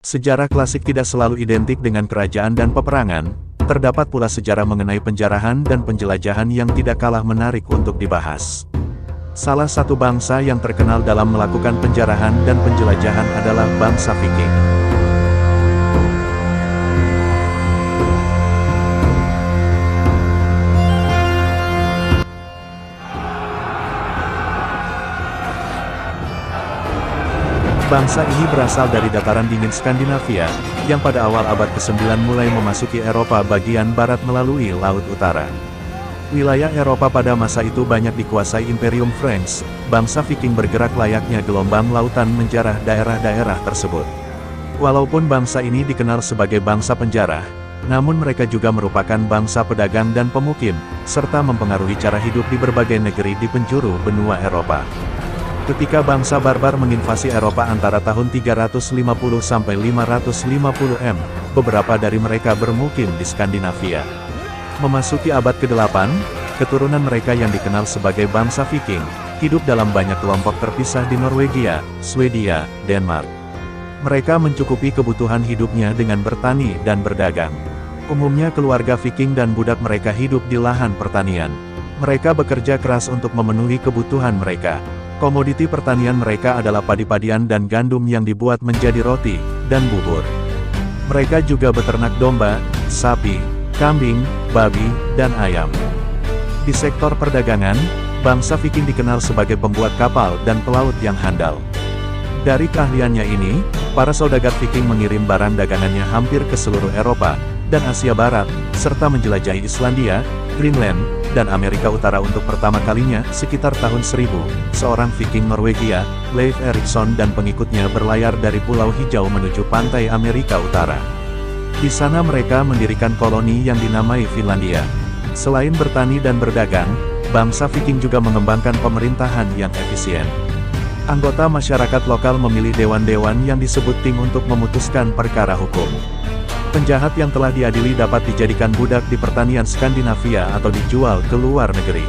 Sejarah klasik tidak selalu identik dengan kerajaan dan peperangan, terdapat pula sejarah mengenai penjarahan dan penjelajahan yang tidak kalah menarik untuk dibahas. Salah satu bangsa yang terkenal dalam melakukan penjarahan dan penjelajahan adalah bangsa Viking. Bangsa ini berasal dari dataran dingin Skandinavia, yang pada awal abad ke-9 mulai memasuki Eropa bagian barat melalui Laut Utara. Wilayah Eropa pada masa itu banyak dikuasai Imperium Franks, bangsa Viking bergerak layaknya gelombang lautan menjarah daerah-daerah tersebut. Walaupun bangsa ini dikenal sebagai bangsa penjara, namun mereka juga merupakan bangsa pedagang dan pemukim, serta mempengaruhi cara hidup di berbagai negeri di penjuru benua Eropa. Ketika bangsa barbar menginvasi Eropa antara tahun 350 sampai 550 M, beberapa dari mereka bermukim di Skandinavia. Memasuki abad ke-8, keturunan mereka yang dikenal sebagai bangsa Viking, hidup dalam banyak kelompok terpisah di Norwegia, Swedia, Denmark. Mereka mencukupi kebutuhan hidupnya dengan bertani dan berdagang. Umumnya keluarga Viking dan budak mereka hidup di lahan pertanian. Mereka bekerja keras untuk memenuhi kebutuhan mereka. Komoditi pertanian mereka adalah padi-padian dan gandum yang dibuat menjadi roti dan bubur. Mereka juga beternak domba, sapi, kambing, babi, dan ayam. Di sektor perdagangan, bangsa Viking dikenal sebagai pembuat kapal dan pelaut yang handal. Dari keahliannya ini, para saudagar Viking mengirim barang dagangannya hampir ke seluruh Eropa dan Asia Barat, serta menjelajahi Islandia, Greenland, dan Amerika Utara untuk pertama kalinya sekitar tahun 1000. Seorang Viking Norwegia, Leif Erikson dan pengikutnya berlayar dari Pulau Hijau menuju pantai Amerika Utara. Di sana mereka mendirikan koloni yang dinamai Finlandia. Selain bertani dan berdagang, bangsa Viking juga mengembangkan pemerintahan yang efisien. Anggota masyarakat lokal memilih dewan-dewan yang disebut ting untuk memutuskan perkara hukum. Penjahat yang telah diadili dapat dijadikan budak di pertanian Skandinavia atau dijual ke luar negeri.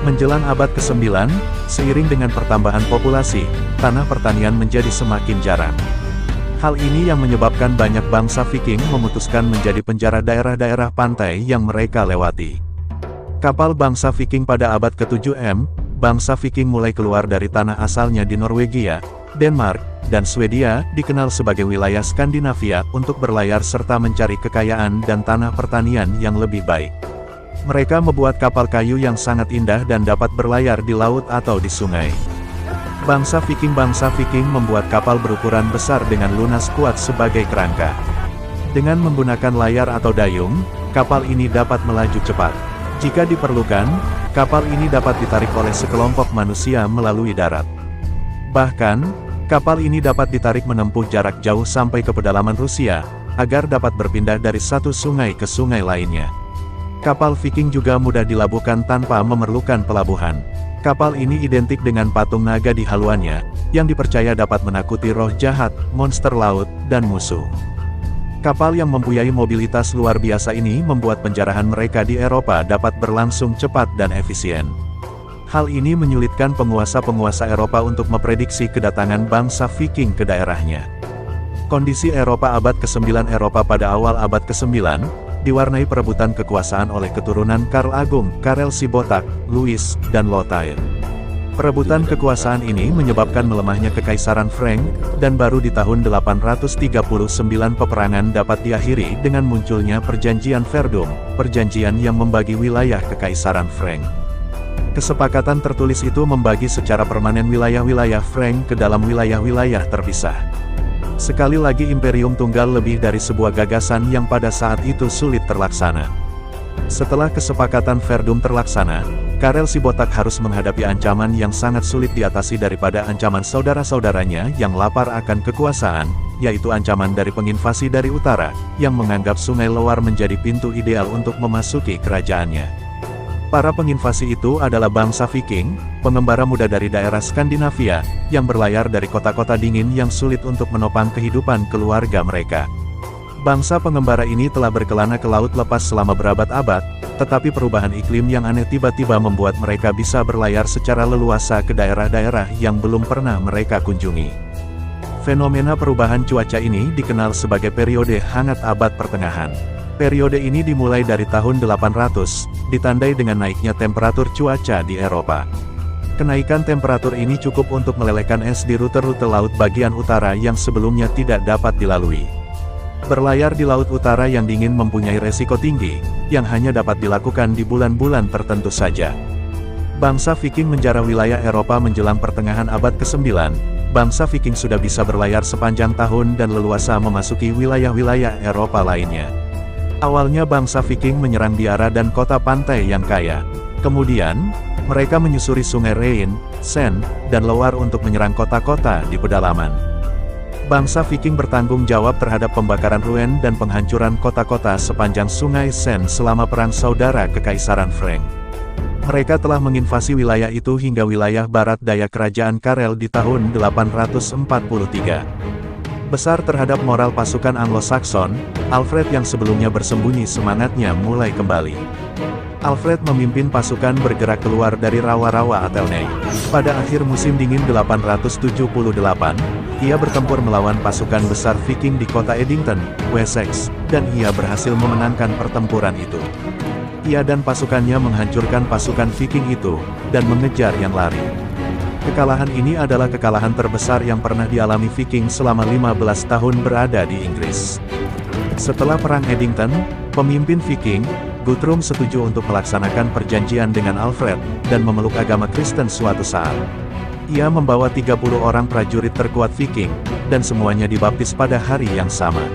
Menjelang abad ke-9, seiring dengan pertambahan populasi, tanah pertanian menjadi semakin jarang. Hal ini yang menyebabkan banyak bangsa Viking memutuskan menjadi penjara daerah-daerah pantai yang mereka lewati. Kapal bangsa Viking pada abad ke-7 M, bangsa Viking mulai keluar dari tanah asalnya di Norwegia, Denmark, dan Swedia, dikenal sebagai wilayah Skandinavia, untuk berlayar serta mencari kekayaan dan tanah pertanian yang lebih baik. Mereka membuat kapal kayu yang sangat indah dan dapat berlayar di laut atau di sungai. Bangsa Viking membuat kapal berukuran besar dengan lunas kuat sebagai kerangka. Dengan menggunakan layar atau dayung, kapal ini dapat melaju cepat. Jika diperlukan, kapal ini dapat ditarik oleh sekelompok manusia melalui darat. Bahkan, kapal ini dapat ditarik menempuh jarak jauh sampai ke pedalaman Rusia, agar dapat berpindah dari satu sungai ke sungai lainnya. Kapal Viking juga mudah dilabuhkan tanpa memerlukan pelabuhan. Kapal ini identik dengan patung naga di haluannya, yang dipercaya dapat menakuti roh jahat, monster laut, dan musuh. Kapal yang mempunyai mobilitas luar biasa ini membuat penjarahan mereka di Eropa dapat berlangsung cepat dan efisien. Hal ini menyulitkan penguasa-penguasa Eropa untuk memprediksi kedatangan bangsa Viking ke daerahnya. Kondisi Eropa abad ke-9 Eropa pada awal abad ke-9, diwarnai perebutan kekuasaan oleh keturunan Karl Agung, Karel si Botak, Louis, dan Lothair. Perebutan kekuasaan ini menyebabkan melemahnya Kekaisaran Frank, dan baru di tahun 839 peperangan dapat diakhiri dengan munculnya Perjanjian Verdun, perjanjian yang membagi wilayah Kekaisaran Frank. Kesepakatan tertulis itu membagi secara permanen wilayah-wilayah Frank ke dalam wilayah-wilayah terpisah. Sekali lagi Imperium Tunggal lebih dari sebuah gagasan yang pada saat itu sulit terlaksana. Setelah kesepakatan Verdun terlaksana, Karel si Botak harus menghadapi ancaman yang sangat sulit diatasi daripada ancaman saudara-saudaranya yang lapar akan kekuasaan, yaitu ancaman dari penginvasi dari utara, yang menganggap Sungai Loire menjadi pintu ideal untuk memasuki kerajaannya. Para penginvasi itu adalah bangsa Viking, pengembara muda dari daerah Skandinavia, yang berlayar dari kota-kota dingin yang sulit untuk menopang kehidupan keluarga mereka. Bangsa pengembara ini telah berkelana ke laut lepas selama berabad-abad, tetapi perubahan iklim yang aneh tiba-tiba membuat mereka bisa berlayar secara leluasa ke daerah-daerah yang belum pernah mereka kunjungi. Fenomena perubahan cuaca ini dikenal sebagai periode hangat abad pertengahan. Periode ini dimulai dari tahun 800, ditandai dengan naiknya temperatur cuaca di Eropa. Kenaikan temperatur ini cukup untuk melelehkan es di rute-rute laut bagian utara yang sebelumnya tidak dapat dilalui. Berlayar di laut utara yang dingin mempunyai resiko tinggi, yang hanya dapat dilakukan di bulan-bulan tertentu saja. Bangsa Viking menjarah wilayah Eropa menjelang pertengahan abad ke-9. Bangsa Viking sudah bisa berlayar sepanjang tahun dan leluasa memasuki wilayah-wilayah Eropa lainnya. Awalnya bangsa Viking menyerang biara dan kota pantai yang kaya. Kemudian, mereka menyusuri sungai Rhine, Seine, dan Loire untuk menyerang kota-kota di pedalaman. Bangsa Viking bertanggung jawab terhadap pembakaran Rouen dan penghancuran kota-kota sepanjang sungai Seine selama Perang Saudara Kekaisaran Frank. Mereka telah menginvasi wilayah itu hingga wilayah barat daya kerajaan Karel di tahun 843. Besar terhadap moral pasukan Anglo-Saxon, Alfred yang sebelumnya bersembunyi semangatnya mulai kembali. Alfred memimpin pasukan bergerak keluar dari rawa-rawa Athelney. Pada akhir musim dingin 878, ia bertempur melawan pasukan besar Viking di kota Edington, Wessex, dan ia berhasil memenangkan pertempuran itu. Ia dan pasukannya menghancurkan pasukan Viking itu, dan mengejar yang lari. Kekalahan ini adalah kekalahan terbesar yang pernah dialami Viking selama 15 tahun berada di Inggris. Setelah Perang Edington, pemimpin Viking, Guthrum setuju untuk melaksanakan perjanjian dengan Alfred, dan memeluk agama Kristen suatu saat. Ia membawa 30 orang prajurit terkuat Viking, dan semuanya dibaptis pada hari yang sama.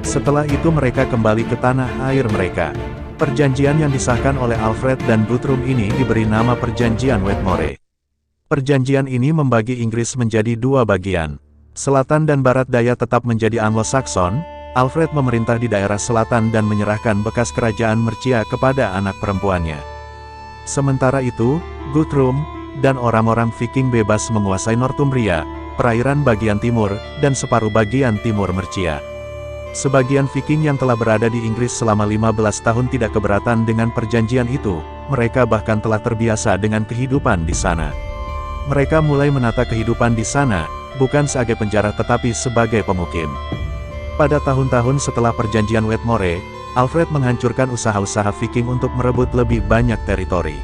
Setelah itu mereka kembali ke tanah air mereka. Perjanjian yang disahkan oleh Alfred dan Guthrum ini diberi nama Perjanjian Wetmore. Perjanjian ini membagi Inggris menjadi dua bagian. Selatan dan barat daya tetap menjadi Anglo-Saxon. Alfred memerintah di daerah selatan dan menyerahkan bekas kerajaan Mercia kepada anak perempuannya. Sementara itu, Guthrum dan orang-orang Viking bebas menguasai Northumbria, perairan bagian timur, dan separuh bagian timur Mercia. Sebagian Viking yang telah berada di Inggris selama 15 tahun tidak keberatan dengan perjanjian itu, mereka bahkan telah terbiasa dengan kehidupan di sana. Mereka mulai menata kehidupan di sana, bukan sebagai penjara tetapi sebagai pemukim. Pada tahun-tahun setelah perjanjian Wetmore, Alfred menghancurkan usaha-usaha Viking untuk merebut lebih banyak teritori.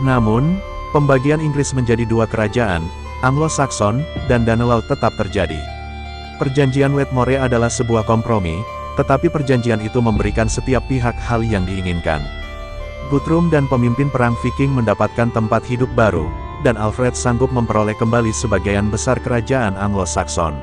Namun, pembagian Inggris menjadi dua kerajaan, Anglo-Saxon, dan Danelaw tetap terjadi. Perjanjian Wetmore adalah sebuah kompromi, tetapi perjanjian itu memberikan setiap pihak hal yang diinginkan. Guthrum dan pemimpin perang Viking mendapatkan tempat hidup baru, dan Alfred sanggup memperoleh kembali sebagian besar kerajaan Anglo-Saxon.